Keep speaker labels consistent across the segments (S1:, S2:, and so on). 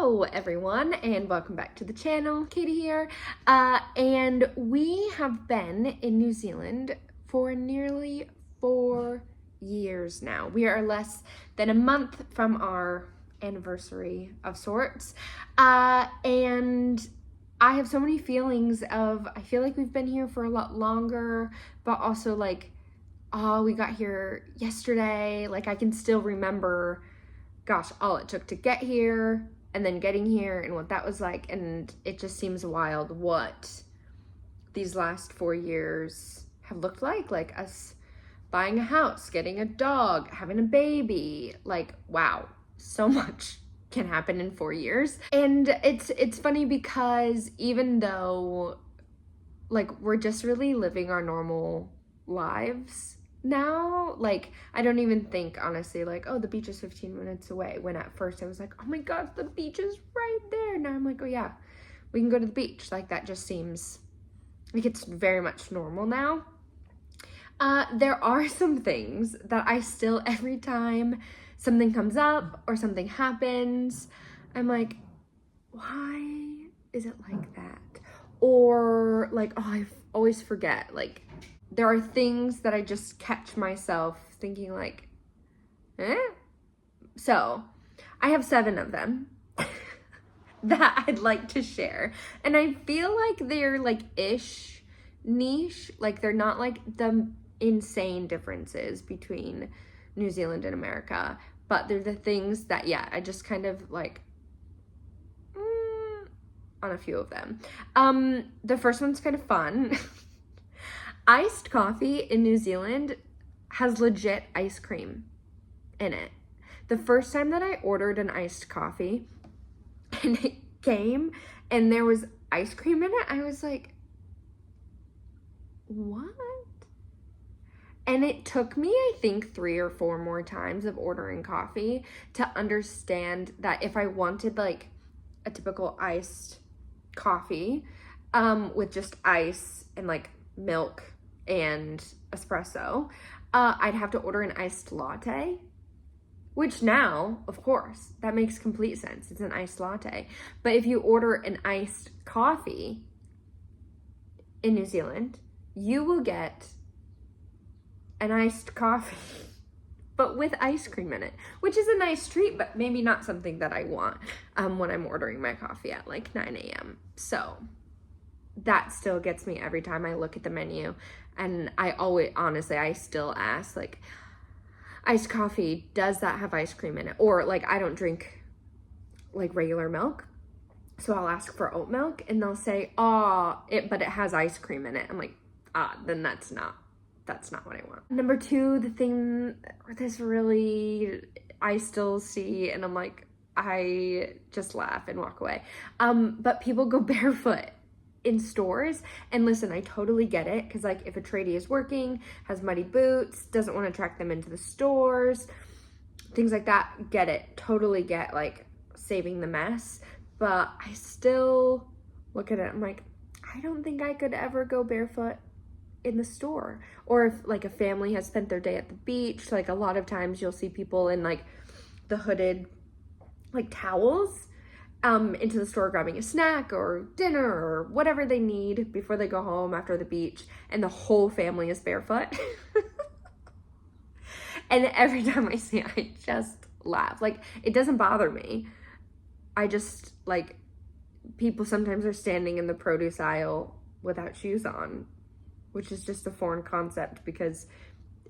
S1: Hello everyone and welcome back to the channel. Katie here, and we have been in New Zealand for nearly 4 years now. We are less than a month from our anniversary of sorts, and I have so many feelings of, I feel like we've been here for a lot longer, but also like, oh, we got here yesterday. Like I can still remember, gosh, all it took to get here and then getting here and what that was like. And it just seems wild what these last 4 years have looked like us buying a house, getting a dog, having a baby. Like, wow, so much can happen in 4 years. And it's funny because even though like we're just really living our normal lives now, like I don't even think honestly like, oh, the beach is 15 minutes away, when at first I was like, oh my gosh, the beach is right there. Now I'm like, oh yeah, we can go to the beach. Like that just seems like it's very much normal now. There are some things that I still, every time something comes up or something happens, I'm like, why is it like that? Or like, oh, I always forget. Like there are things that I just catch myself thinking like, So I have 7 of them that I'd like to share. And I feel like they're like niche. Like they're not like the insane differences between New Zealand and America, but they're the things that, yeah, I just kind of like, on a few of them. The first one's kind of fun. Iced coffee in New Zealand has legit ice cream in it. The first time that I ordered an iced coffee and it came and there was ice cream in it, I was like, what? And it took me, I think, 3 or 4 more times of ordering coffee to understand that if I wanted like a typical iced coffee with just ice and like milk and espresso, I'd have to order an iced latte, which now, of course, that makes complete sense. It's an iced latte. But if you order an iced coffee in New Zealand, you will get an iced coffee but with ice cream in it, which is a nice treat, but maybe not something that I want when I'm ordering my coffee at like 9 a.m. So that still gets me every time I look at the menu. And I always, honestly, I still ask like, iced coffee, does that have ice cream in it? Or like, I don't drink like regular milk, so I'll ask for oat milk and they'll say, but it has ice cream in it. I'm like, then that's not what I want. Number 2, the thing this really, I still see and I'm like, I just laugh and walk away. But people go barefoot in stores. And listen, I totally get it, because like if a tradie is working, has muddy boots, doesn't want to track them into the stores, things like that, get it, totally get like saving the mess. But I still look at it, I'm like, I don't think I could ever go barefoot in the store. Or if like a family has spent their day at the beach, like a lot of times you'll see people in like the hooded like towels into the store grabbing a snack or dinner or whatever they need before they go home after the beach, and the whole family is barefoot. And every time I see it, I just laugh. Like it doesn't bother me. I just like, people sometimes are standing in the produce aisle without shoes on, which is just a foreign concept, because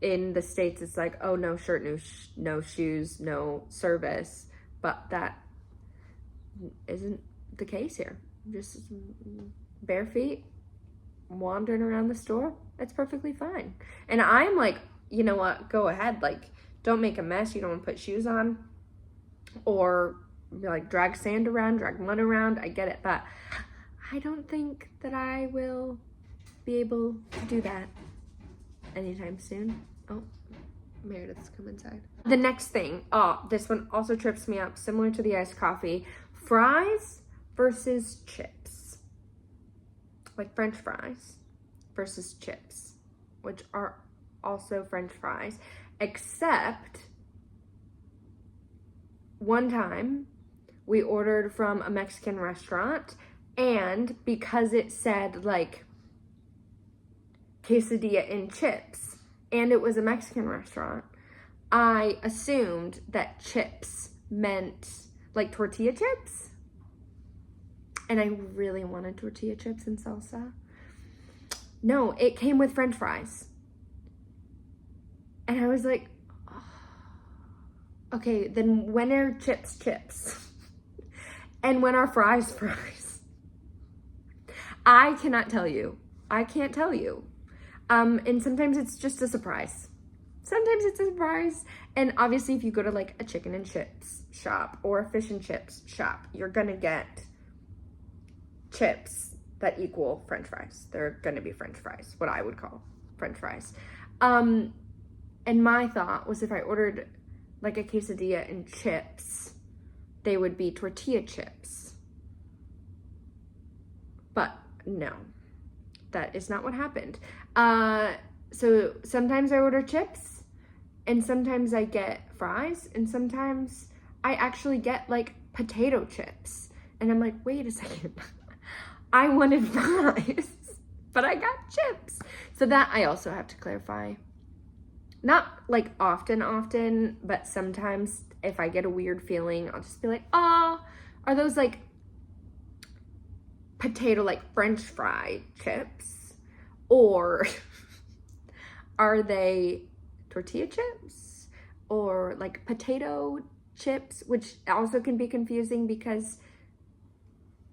S1: in the States it's like, oh, no shirt, no shoes, no service, but that isn't the case here. Just bare feet wandering around the store, that's perfectly fine. And I'm like, you know what, go ahead, like don't make a mess. You don't want to put shoes on or like drag sand around, drag mud around, I get it, but I don't think that I will be able to do that anytime soon. Oh, Meredith's come inside. The next thing, this one also trips me up, similar to the iced coffee: fries versus chips. Like French fries versus chips, which are also French fries, except one time we ordered from a Mexican restaurant, and because it said like quesadilla and chips, and it was a Mexican restaurant, I assumed that chips meant like tortilla chips. And I really wanted tortilla chips and salsa. No, it came with French fries. And I was like, oh, okay, then when are chips chips? And when are fries fries? I cannot tell you. I can't tell you. And sometimes it's just a surprise. Sometimes it's a surprise. And obviously if you go to like a chicken and chips shop or a fish and chips shop, you're gonna get chips that equal French fries. They're gonna be French fries, what I would call French fries. And my thought was if I ordered like a quesadilla and chips, they would be tortilla chips. But no, that is not what happened. So sometimes I order chips, and sometimes I get fries, and sometimes I actually get like potato chips. And I'm like, wait a second, I wanted fries, but I got chips. So that I also have to clarify. Not like often, but sometimes if I get a weird feeling, I'll just be like, oh, are those like potato, like French fry chips? Or are they tortilla chips? Or like potato chips, which also can be confusing because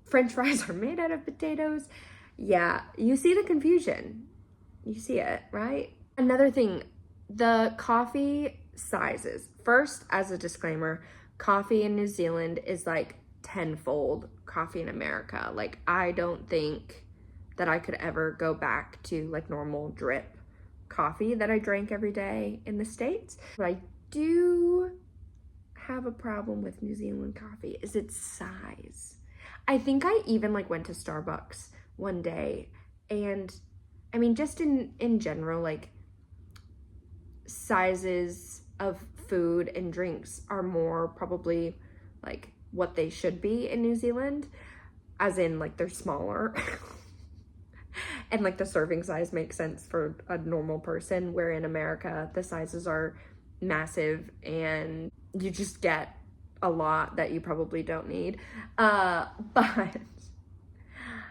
S1: French fries are made out of potatoes. Yeah, you see the confusion. You see it, right? Another thing, the coffee sizes. First, as a disclaimer, coffee in New Zealand is like tenfold coffee in America. Like, I don't think that I could ever go back to like normal drip coffee that I drank every day in the States. But I do have a problem with New Zealand coffee is its size. I think I even like went to Starbucks one day, and I mean, just in general, like sizes of food and drinks are more probably like what they should be in New Zealand, as in like they're smaller. And like the serving size makes sense for a normal person, where in America the sizes are massive and you just get a lot that you probably don't need. But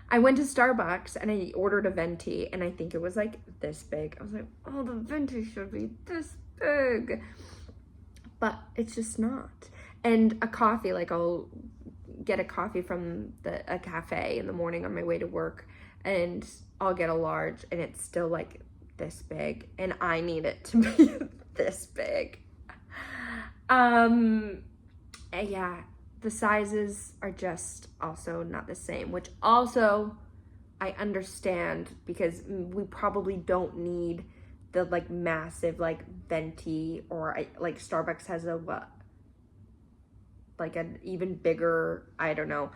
S1: I went to Starbucks and I ordered a venti, and I think it was like this big. I was like, oh, the venti should be this big. But it's just not. And a coffee, like I'll get a coffee from a cafe in the morning on my way to work, and I'll get a large, and it's still like this big, and I need it to be this big. Yeah, the sizes are just also not the same, which also I understand, because we probably don't need the like massive like venti, or like Starbucks has a what, like an even bigger, I don't know,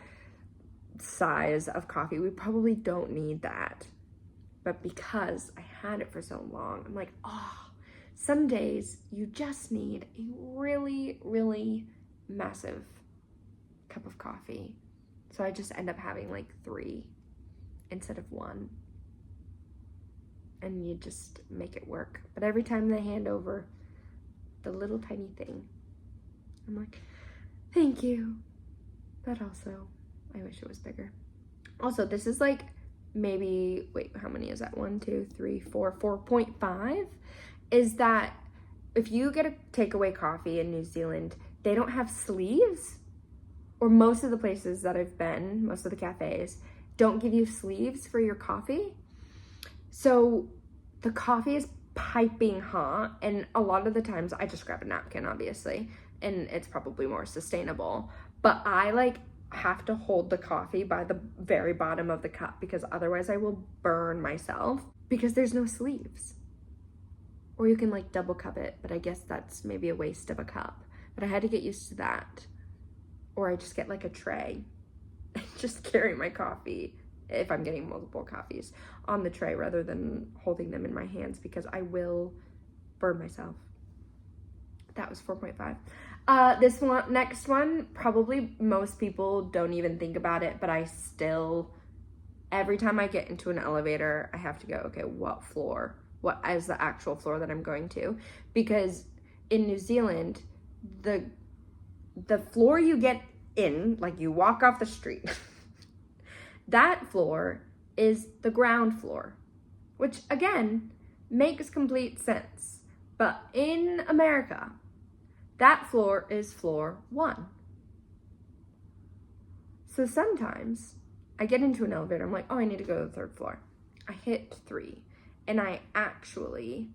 S1: size of coffee. We probably don't need that. But because I had it for so long, I'm like, oh, some days you just need a really, really massive cup of coffee. So I just end up having like 3 instead of 1. And you just make it work. But every time they hand over the little tiny thing, I'm like, thank you. But also, I wish it was bigger. Also, this is like maybe, wait, how many is that? 1, 2, 3, 4, 4.5. Is that if you get a takeaway coffee in New Zealand, they don't have sleeves, or most of the places that I've been, most of the cafes, don't give you sleeves for your coffee. So the coffee is piping hot, and a lot of the times I just grab a napkin, obviously, and it's probably more sustainable. But I like have to hold the coffee by the very bottom of the cup, because otherwise I will burn myself, because there's no sleeves. Or you can like double cup it, but I guess that's maybe a waste of a cup. But I had to get used to that. Or I just get like a tray and just carry my coffee, if I'm getting multiple coffees, on the tray rather than holding them in my hands, because I will burn myself. That was 4.5. This one, next one, probably most people don't even think about it, but I still, every time I get into an elevator, I have to go, okay, what floor? What is the actual floor that I'm going to? Because in New Zealand, the floor you get in, like you walk off the street, that floor is the ground floor, which again, makes complete sense. But in America, that floor is floor 1. So sometimes I get into an elevator, I'm like, oh, I need to go to the 3rd floor. I hit 3, and I actually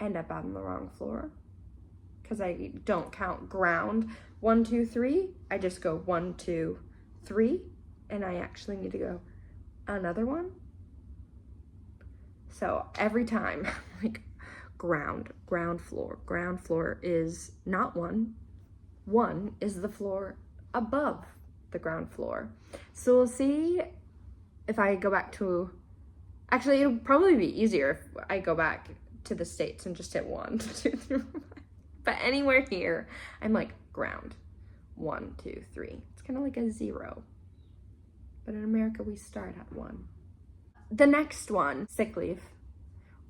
S1: end up on the wrong floor because I don't count ground 1, 2, 3. I just go 1, 2, 3, and I actually need to go another one. So every time, like, ground floor is not 1. 1 is the floor above the ground floor. So we'll see if I go back to, actually it'll probably be easier if I go back to the States and just hit 1, 2, 3, 4, 5. But anywhere here, I'm like ground 1, 2, 3. It's kind of like a 0. But in America, we start at 1. The next one, sick leave.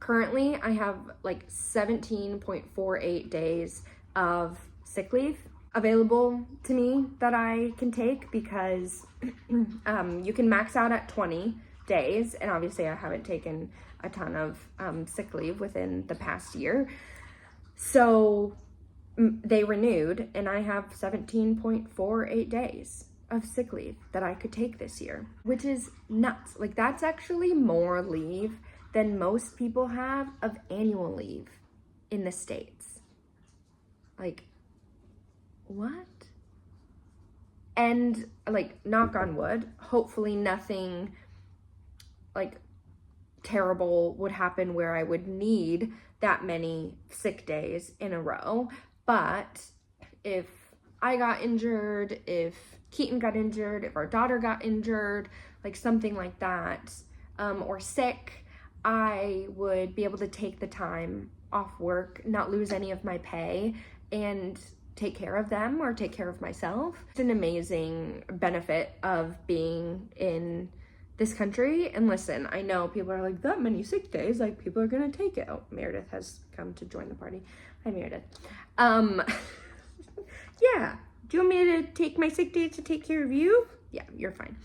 S1: Currently, I have like 17.48 days of sick leave available to me that I can take because you can max out at 20 days. And obviously, I haven't taken a ton of sick leave within the past year. So they renewed, and I have 17.48 days of sick leave that I could take this year, which is nuts. Like, that's actually more leave than most people have of annual leave in the States. Like, what? And like, knock on wood, hopefully nothing like terrible would happen where I would need that many sick days in a row. But if I got injured, if Keaton got injured, if our daughter got injured, like something like that, or sick, I would be able to take the time off work, not lose any of my pay, and take care of them or take care of myself. It's an amazing benefit of being in this country. And listen, I know people are like, that many sick days, like people are gonna take it. Oh, Meredith has come to join the party. Hi, Meredith. Yeah, do you want me to take my sick days to take care of you? Yeah, you're fine.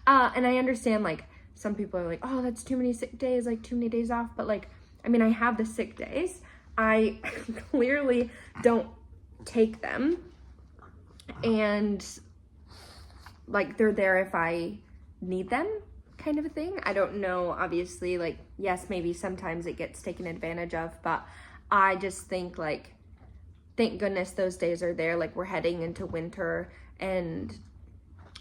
S1: And I understand, like, some people are like, oh, that's too many sick days, like too many days off. But like, I mean, I have the sick days. I clearly don't take them. And like, they're there if I need them, kind of a thing. I don't know, obviously, like, yes, maybe sometimes it gets taken advantage of, but I just think, like, thank goodness those days are there. Like, we're heading into winter, and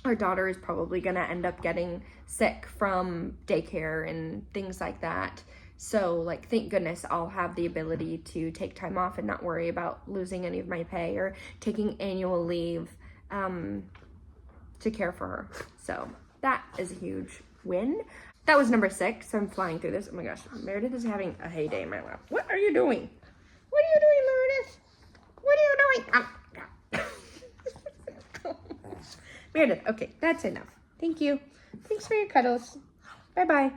S1: our daughter is probably gonna end up getting sick from daycare and things like that. So, like, thank goodness I'll have the ability to take time off and not worry about losing any of my pay or taking annual leave to care for her. So that is a huge win. That was number 6. So I'm flying through this. Oh my gosh, Meredith is having a heyday in my lap. What are you doing? What are you doing, Meredith? What are you doing? Meredith, okay, that's enough. Thank you. Thanks for your cuddles. Bye-bye.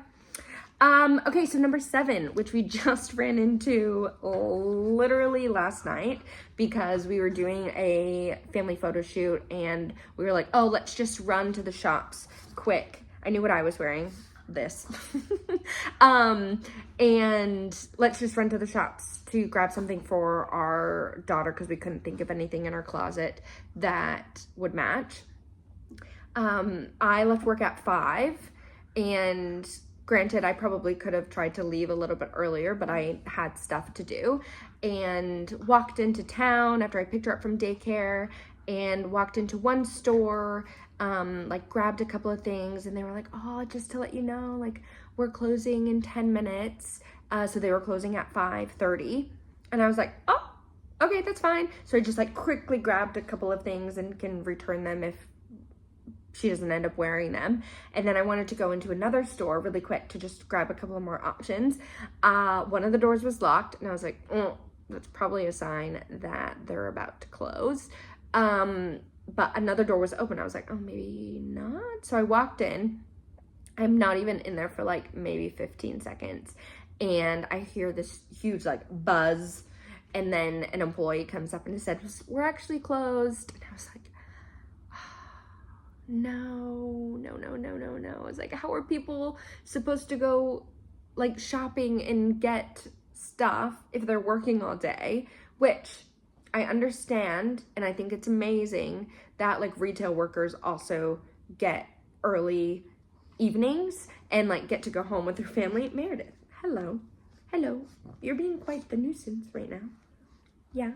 S1: Okay, so number 7, which we just ran into literally last night because we were doing a family photo shoot and we were like, oh, let's just run to the shops quick. I knew what I was wearing, this. And let's just run to the shops to grab something for our daughter because we couldn't think of anything in our closet that would match. I left work at 5, and granted, I probably could have tried to leave a little bit earlier, but I had stuff to do, and walked into town after I picked her up from daycare and walked into one store, like grabbed a couple of things, and they were like, oh, just to let you know, like, we're closing in 10 minutes. So they were closing at 5:30, and I was like, oh, okay, that's fine. So I just like quickly grabbed a couple of things and can return them if she doesn't end up wearing them. And then I wanted to go into another store really quick to just grab a couple of more options. One of the doors was locked, and I was like, that's probably a sign that they're about to close. But another door was open. I was like, oh, maybe not. So I walked in. I'm not even in there for like maybe 15 seconds. And I hear this huge like buzz. And then an employee comes up and said, we're actually closed. And I was like, no. I was like, how are people supposed to go like shopping and get stuff if they're working all day? Which I understand, and I think it's amazing that like retail workers also get early evenings and like get to go home with their family. Meredith, hello. You're being quite the nuisance right now. Yeah.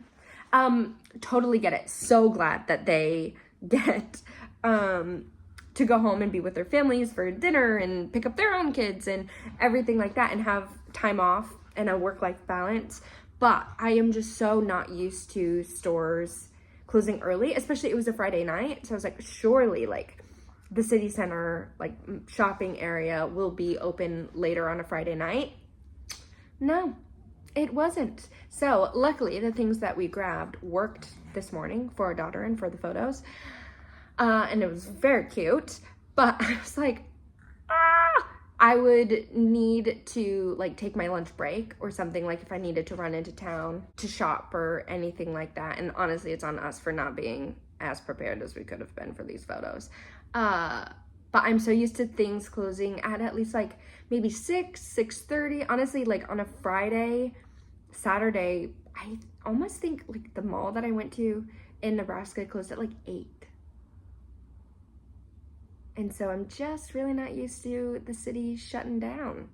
S1: Totally get it. So glad that they get to go home and be with their families for dinner and pick up their own kids and everything like that and have time off and a work-life balance. But I am just so not used to stores closing early, especially it was a Friday night. So I was like, surely like the city center, like shopping area will be open later on a Friday night. No, it wasn't. So luckily the things that we grabbed worked this morning for our daughter and for the photos. And it was very cute, but I was like, I would need to like take my lunch break or something, like if I needed to run into town to shop or anything like that. And honestly, it's on us for not being as prepared as we could have been for these photos. But I'm so used to things closing at least like maybe 6:30. Honestly, like on a Friday, Saturday, I almost think like the mall that I went to in Nebraska closed at like 8. And so I'm just really not used to the city shutting down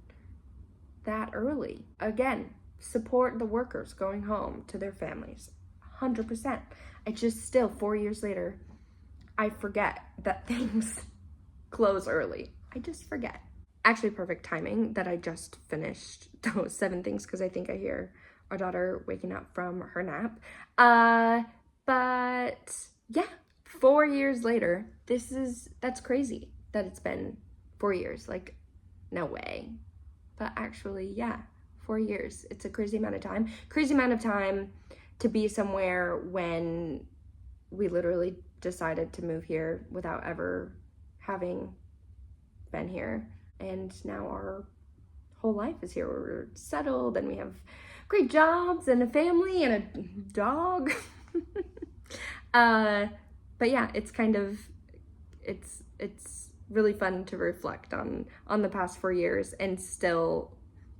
S1: that early. Again, support the workers going home to their families, 100%. I just still, 4 years later, I forget that things close early. I just forget. Actually, perfect timing that I just finished those 7 things because I think I hear our daughter waking up from her nap. But yeah. 4 years later, that's crazy that it's been 4 years. Like, no way. But actually, yeah, 4 years. It's a crazy amount of time. Crazy amount of time to be somewhere when we literally decided to move here without ever having been here. And now our whole life is here. We're settled and we have great jobs and a family and a dog. But yeah, it's kind of, it's really fun to reflect on the past 4 years and still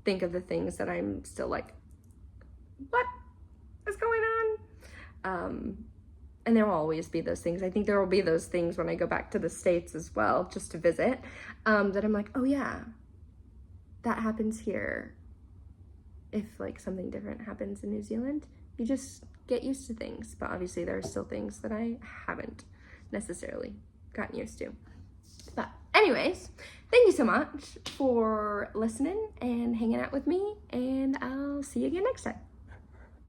S1: think of the things that I'm still like, what is going on? And there will always be those things. I think there will be those things when I go back to the States as well, just to visit, that I'm like, oh yeah, that happens here. If like something different happens in New Zealand, you just get used to things. But obviously there are still things that I haven't necessarily gotten used to. But anyways, thank you so much for listening and hanging out with me, and I'll see you again next time.